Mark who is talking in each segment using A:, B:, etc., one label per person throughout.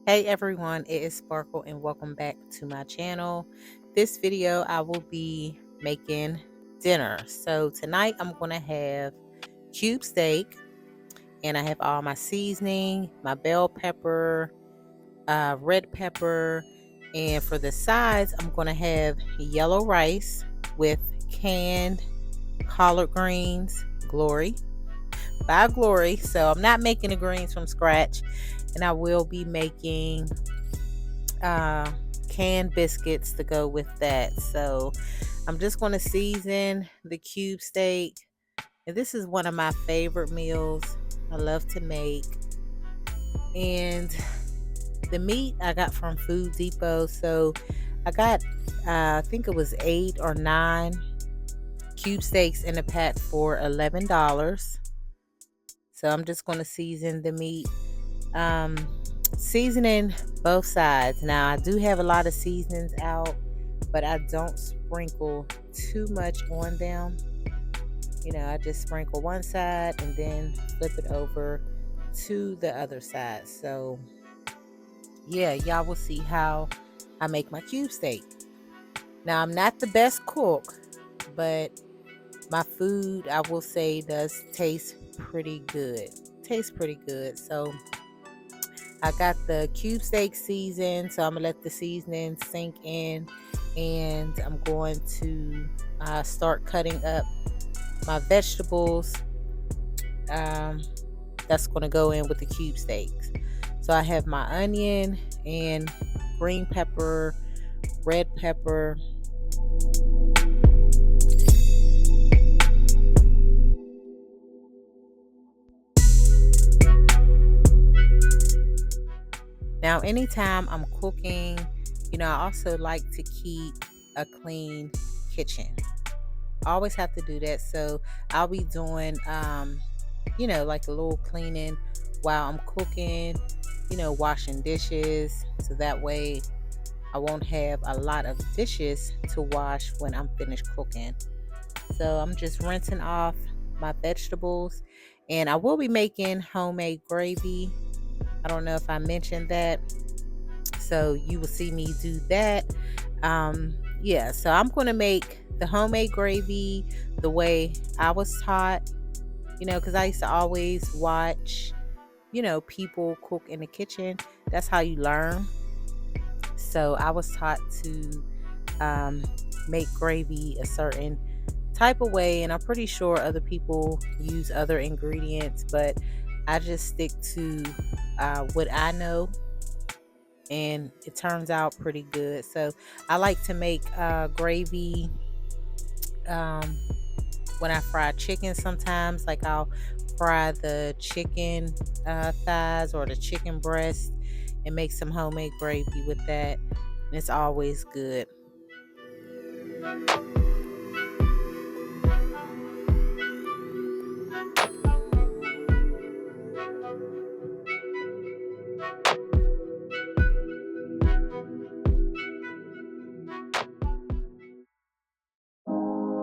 A: Hey everyone, it is Sparkle and welcome back to my channel. This video I will be making dinner. So tonight I'm going to have cube steak and I have all my seasoning, my bell pepper, red pepper, and for the sides I'm going to have yellow rice with canned collard greens, Glory, by Glory. So I'm not making the greens from scratch. And I will be making canned biscuits to go with that. So I'm just going to season the cube steak. And this is one of my favorite meals I love to make. And the meat I got from Food Depot. So I got, I think it was 8 or 9 cube steaks in a pack for $11. So I'm just going to season the meat. Seasoning both sides. Now I do have a lot of seasonings out, but I don't sprinkle too much on them. I just sprinkle one side and then flip it over to the other side. So yeah, y'all will see how I make my cube steak. Now I'm not the best cook, but my food, I will say, does taste pretty good. So I got the cube steak seasoned, so I'm going to let the seasoning sink in, and I'm going to start cutting up my vegetables that's going to go in with the cube steaks. So I have my onion and green pepper, red pepper, Now, anytime I'm cooking, I also like to keep a clean kitchen. I always have to do that. So I'll be doing, like a little cleaning while I'm cooking, washing dishes. So that way I won't have a lot of dishes to wash when I'm finished cooking. So I'm just rinsing off my vegetables, and I will be making homemade gravy. I don't know if I mentioned that. So you will see me do that. So I'm going to make the homemade gravy the way I was taught, because I used to always watch, people cook in the kitchen. That's how you learn. So I was taught to make gravy a certain type of way. And I'm pretty sure other people use other ingredients, but I just stick to what I know, and it turns out pretty good. So I like to make gravy when I fry chicken. Sometimes, like, I'll fry the chicken thighs or the chicken breast and make some homemade gravy with that, and it's always good.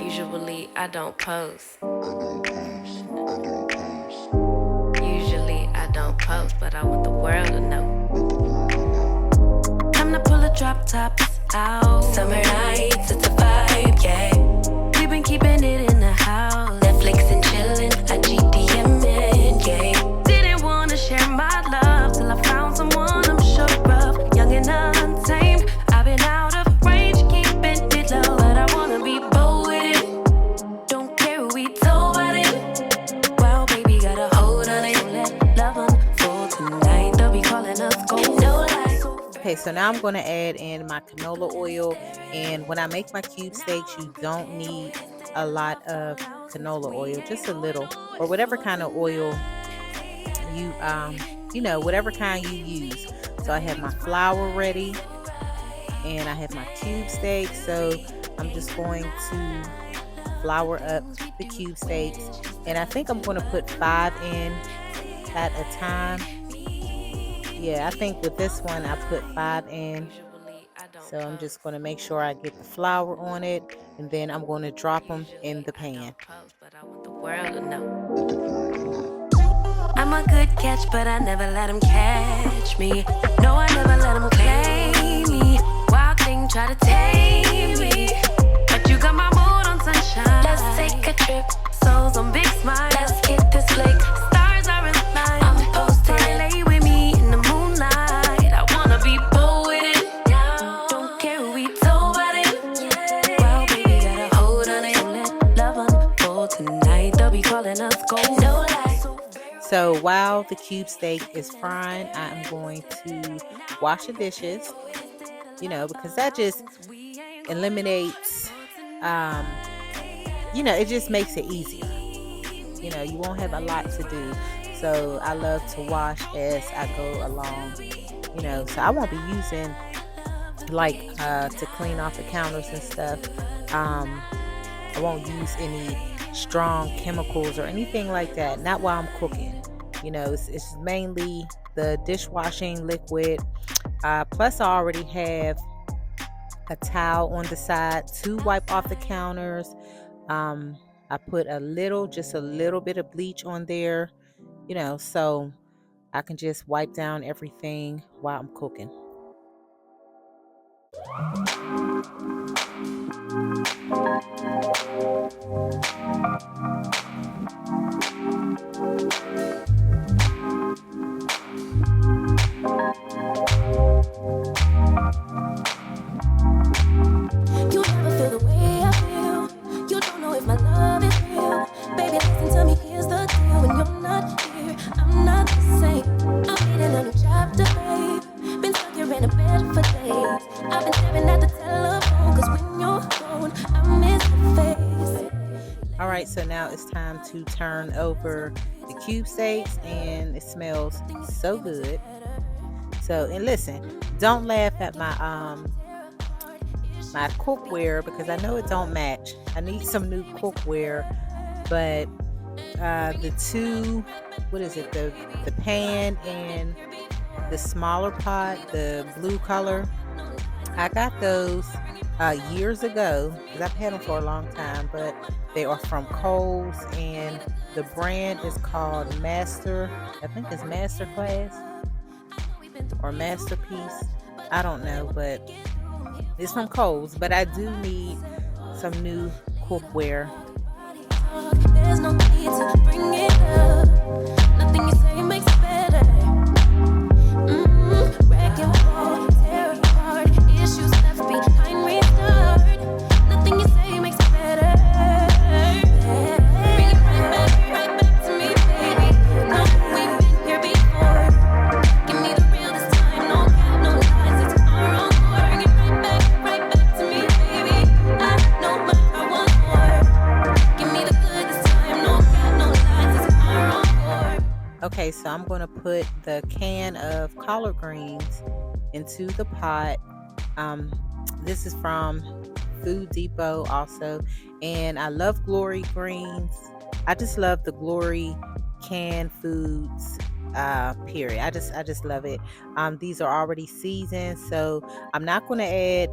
B: Usually I don't post. Usually I don't post, but I want the world to know. Time to pull a drop top out. Summer nights, it's a vibe, yeah. We've been keeping it in the house. Netflix and chillin', I GDM'in', yeah. Didn't wanna share my love till I found someone I'm sure of. Young and untamed, I've been out of range, keeping it low, but I wanna be bold with it. Don't care who we told about it. Wow, baby, got a hold on it. Let love unfold tonight. They'll be calling us gold. No lies.
A: Okay, so now I'm going to add in my canola oil. And when I make my cube steaks, you don't need a lot of canola oil, just a little, or whatever kind of oil you, whatever kind you use. So I have my flour ready, and I have my cube steak. So I'm just going to flour up the cube steaks, and I think I'm going to put 5 in at a time. Yeah, I think with this one I put 5 in. So I'm just going to make sure I get the flour on it, and then I'm going to drop them in the pan.
B: I'm a good catch, but I never let him catch me. No, I to tame me, but you got my mood on sunshine. Let's take a trip, souls on big smile. Let's hit this lake, stars are in line. I'm posted, lay with me in the moonlight. I wanna be poetic, don't care who we told about it. Well, baby, gotta hold on it, let love unfold tonight. They'll be calling us gold, no lies.
A: So while the cube steak is frying, I'm going to wash the dishes, because that just eliminates, it just makes it easier. You won't have a lot to do. So I love to wash as I go along, so I won't be using to clean off the counters and stuff. I won't use any strong chemicals or anything like that. Not while I'm cooking. It's mainly the dishwashing liquid. Plus, I already have a towel on the side to wipe off the counters. I put just a little bit of bleach on there, so I can just wipe down everything while I'm cooking.
B: You never feel the way I feel. You don't know if my love is real. Baby, listen to me, here's the deal. When you're not here, I'm not the same. I'm reading a new chapter, babe. Been stuck here in a bed for days. I've been staring at the telephone, cause when you're gone, I miss your face.
A: All right, so now it's time to turn over the cube steaks, and it smells so good. So, and listen, don't laugh at my cookware, because I know it don't match. I need some new cookware, but the two, the pan and the smaller pot, the blue color, I got those years ago, because I've had them for a long time, but they are from Kohl's, and the brand is called I think it's Masterclass or Masterpiece. I don't know, but it's from Kohl's. But I do need some new cookware.
B: There's no need to bring it up. Nothing you say makes it better. Wreck and fall, tear apart. Issues left behind, restart. Nothing you say makes it better. Bring it right back to me, baby. No, we've been here before. Give me the real this time, no cap, no lies. It's our own war. Bring it right back to me, baby. I know my heart wants more. Give me the good this time, no cap, no lies. It's our own war.
A: Okay, so I'm going to put the can of collard greens into the pot. This is from Food Depot also, and I love Glory greens. I just love the Glory canned foods. Period. I just love it. These are already seasoned, so I'm not going to add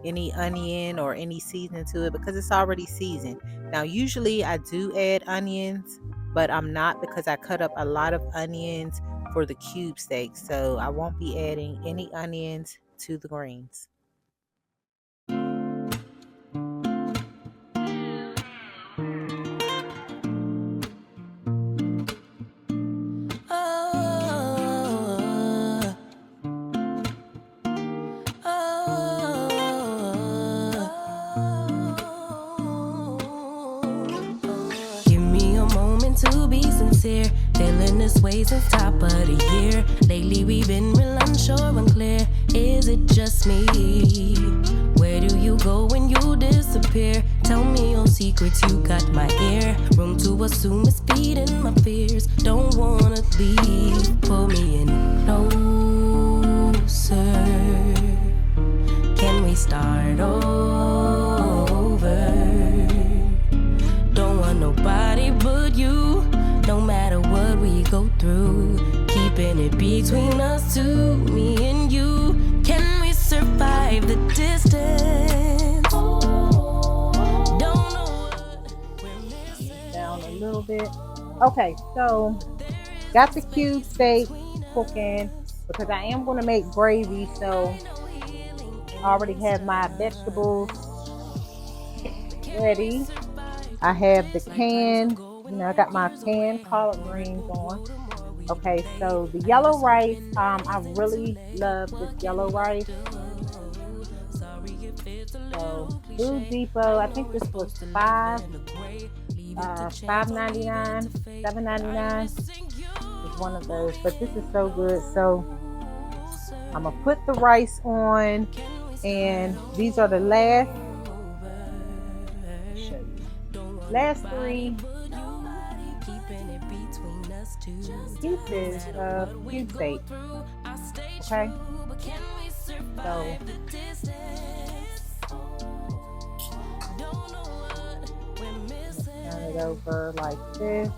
A: any onion or any seasoning to it because it's already seasoned. Now, usually I do add onions, but I'm not, because I cut up a lot of onions for the cube steak, so I won't be adding any onions to the greens.
B: To be sincere, feeling this way since top of the year. Lately we've been real unsure, unclear. Is it just me? Where do you go when you disappear? Tell me your secrets, you got my ear. Room to assume it's feeding my fears. Don't wanna leave, pull me in closer. Can we start over? Don't want nobody but you. No matter what we go through, keeping it between us two, me and you. Can we survive the distance? Don't know what we're missing.
A: Down a little bit. Okay, so got the cube steak cooking because I am going to make gravy. So already have my vegetables ready. I have the can, I got my canned collard greens on. Okay, so the yellow rice, I really love this yellow rice. So Food Depot, I think this was $5.99, $7.99 is one of those. But this is so good. So I'm gonna put the rice on, and these are the last three pieces of cube steak. Okay, so turn it over like this.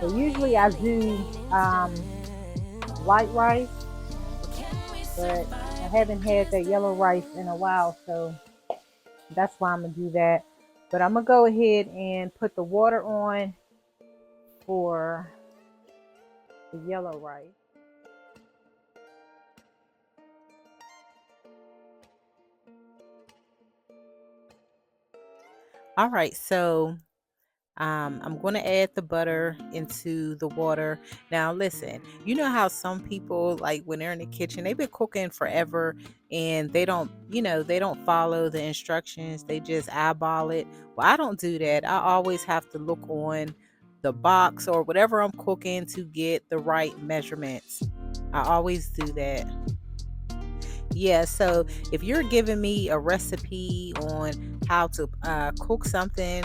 A: So usually I do white rice, but I haven't had that yellow rice in a while, so that's why I'm gonna do that. But I'm gonna go ahead and put the water on for the yellow rice. All right, so I'm going to add the butter into the water. Now, listen, you know how some people, like when they're in the kitchen, they've been cooking forever and they don't follow the instructions. They just eyeball it. Well, I don't do that. I always have to look on the box or whatever I'm cooking to get the right measurements. I always do that. Yeah, so if you're giving me a recipe on how to cook something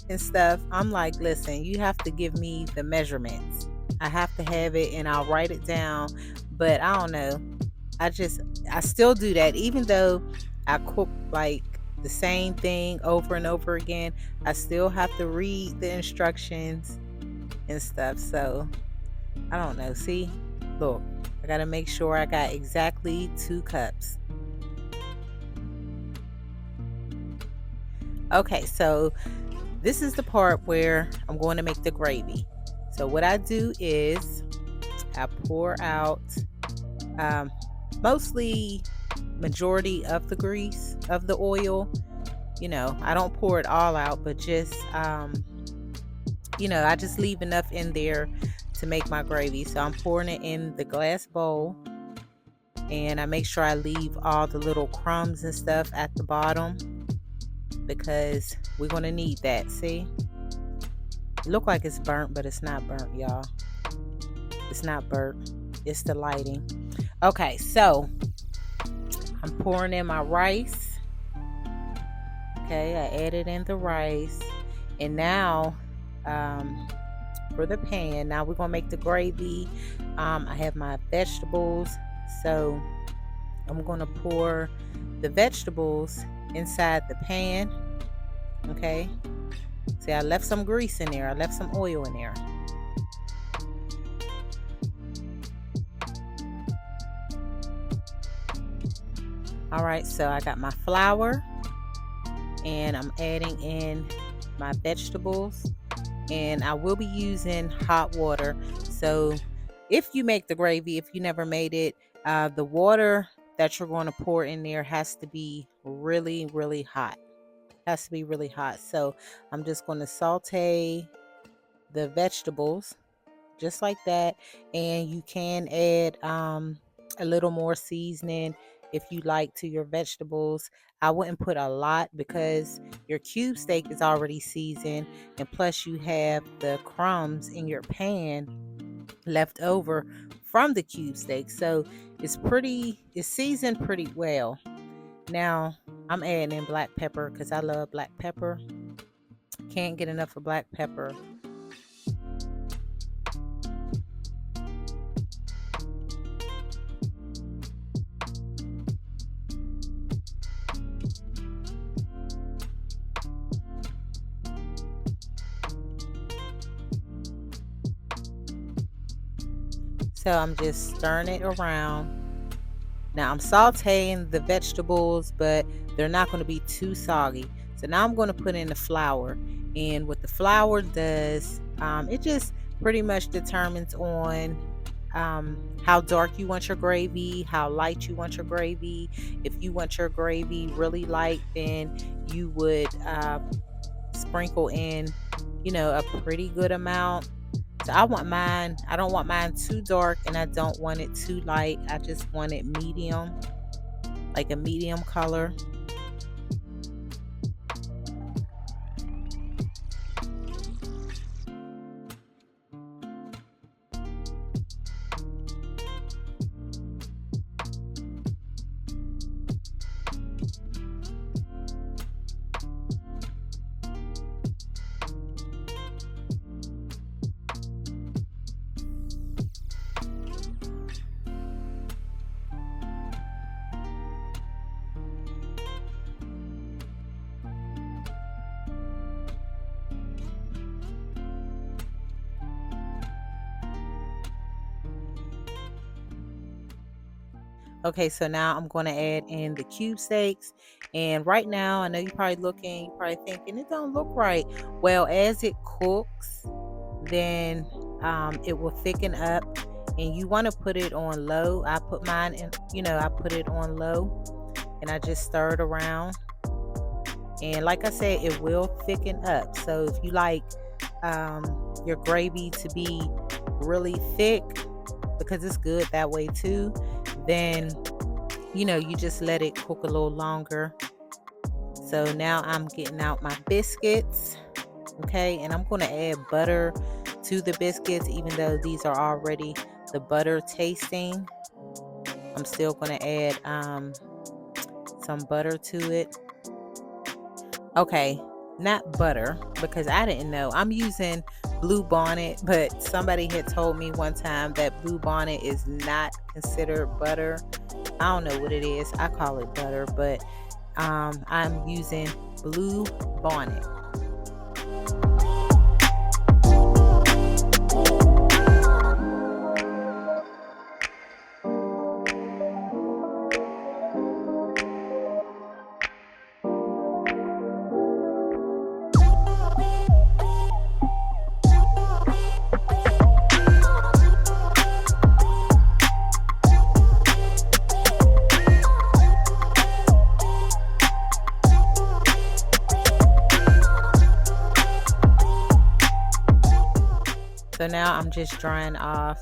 A: and stuff, I'm like, listen, you have to give me the measurements. I have to have it and I'll write it down. But I don't know. I still do that. Even though I cook like the same thing over and over again, I still have to read the instructions and stuff. So I don't know. See, look, I got to make sure I got exactly 2 cups. Okay, so this is the part where I'm going to make the gravy. So what I do is I pour out mostly majority of the grease of the oil. I don't pour it all out, but just I just leave enough in there to make my gravy. So I'm pouring it in the glass bowl, and I make sure I leave all the little crumbs and stuff at the bottom because we're going to need that. See, it look like it's burnt, but it's not burnt, y'all. It's not burnt. It's the lighting. Okay, so I'm pouring in my rice. Okay, I added in the rice, and now for the pan, now we're gonna make the gravy. I have my vegetables, so I'm gonna pour the vegetables inside the pan. Okay, see, I left some grease in there, I left some oil in there. All right, so I got my flour, and I'm adding in my vegetables, and I will be using hot water. So if you make the gravy, if you never made it, the water that you're going to pour in there has to be really, really hot. Has to be really hot. So I'm just going to saute the vegetables just like that, and you can add a little more seasoning if you like to your vegetables. I wouldn't put a lot because your cube steak is already seasoned, and plus you have the crumbs in your pan left over from the cube steak, so it's seasoned pretty well. Now I'm adding in black pepper because I love black pepper. Can't get enough of black pepper. So I'm just stirring it around. Now I'm sauteing the vegetables, but they're not going to be too soggy. So now I'm going to put in the flour. And what the flour does, it just pretty much determines on how dark you want your gravy, how light you want your gravy. If you want your gravy really light, then you would sprinkle in, a pretty good amount. So I don't want mine too dark and I don't want it too light. I just want it medium, like a medium color. Okay, so now I'm going to add in the cube steaks. And right now, I know you're probably thinking it don't look right. Well, as it cooks, then it will thicken up. And you want to put it on low. I put mine in, I put it on low. And I just stir it around. And like I said, it will thicken up. So if you like your gravy to be really thick, because it's good that way too, then you just let it cook a little longer. So now I'm getting out my biscuits. Okay, and I'm going to add butter to the biscuits. Even though these are already the butter tasting, I'm still going to add some butter to it. Okay, not butter, because I didn't know. I'm using Blue Bonnet, but somebody had told me one time that Blue Bonnet is not considered butter. I don't know what it is. I call it butter, but I'm using Blue Bonnet. So now I'm just drying off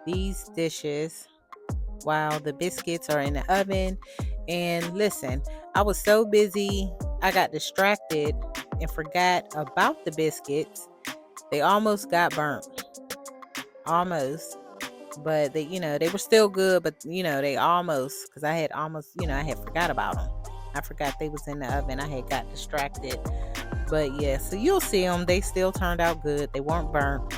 A: these dishes while the biscuits are in the oven. And listen, I was so busy, I got distracted and forgot about the biscuits. They almost got burnt. Almost. But they were still good, but they almost, because I had almost, I had forgot about them. I forgot they was in the oven. I had got distracted. But yeah, so you'll see them. They still turned out good. They weren't burnt.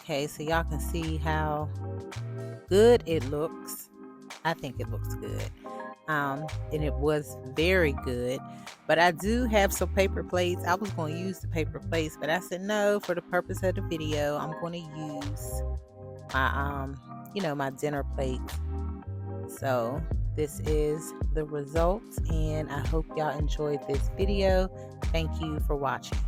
A: Okay, so y'all can see how good it looks. I think it looks good. And it was very good. But I do have some paper plates. I was going to use the paper plates, but I said no, for the purpose of the video, I'm going to use my my dinner plates. So this is the results, and I hope y'all enjoyed this video. Thank you for watching.